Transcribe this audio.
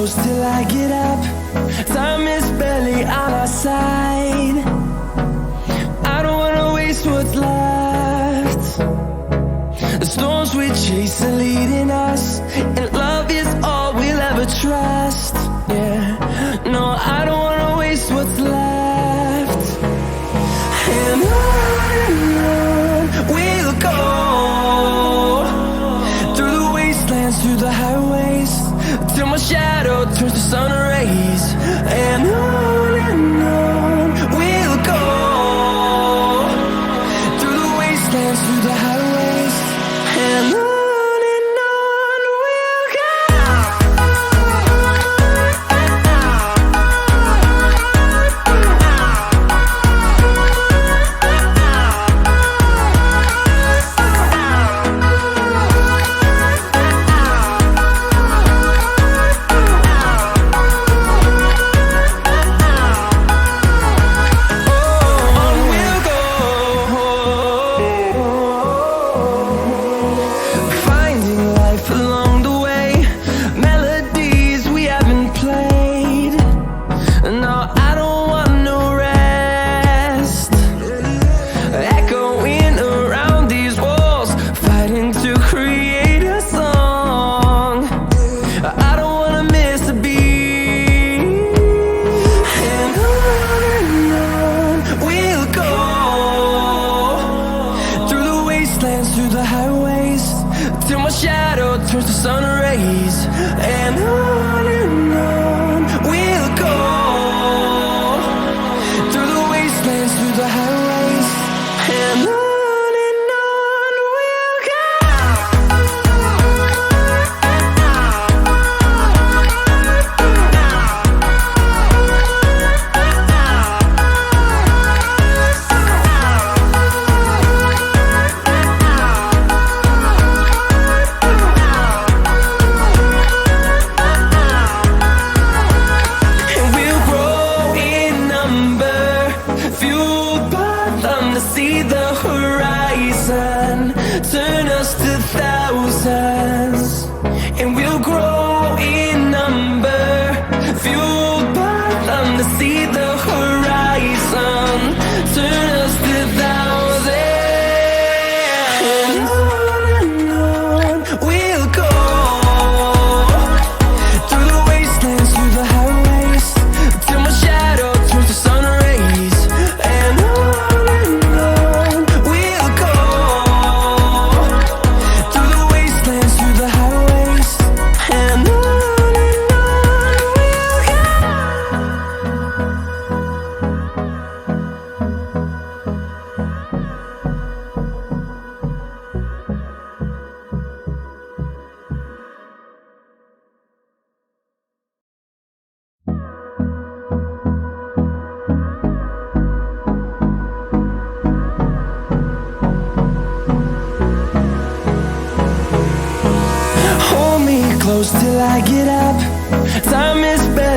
close till I get up. Time is barely on our side. I don't wanna waste what's left. The storms we chase are leading us, and love is all we'll ever trust. Yeah, no, I don't wanna waste what's left. And on we'll go, through the wastelands, through the highways, till my shadow turns to sun rays. And on we'll go, through the wastelands, through the highways, and on we'll go. Through the highways, till my shadow turns to sun rays. And on we'll go, through the wastelands, through the highways, and on we'll go. See the horizon turn us to thousands, and we'll grow in number, fueled by them to see the horizon turn us to thousands. And on we'll go, through the wastelands, through the highways, till my shadow turns to sun rays. And close till I get up. Time is barely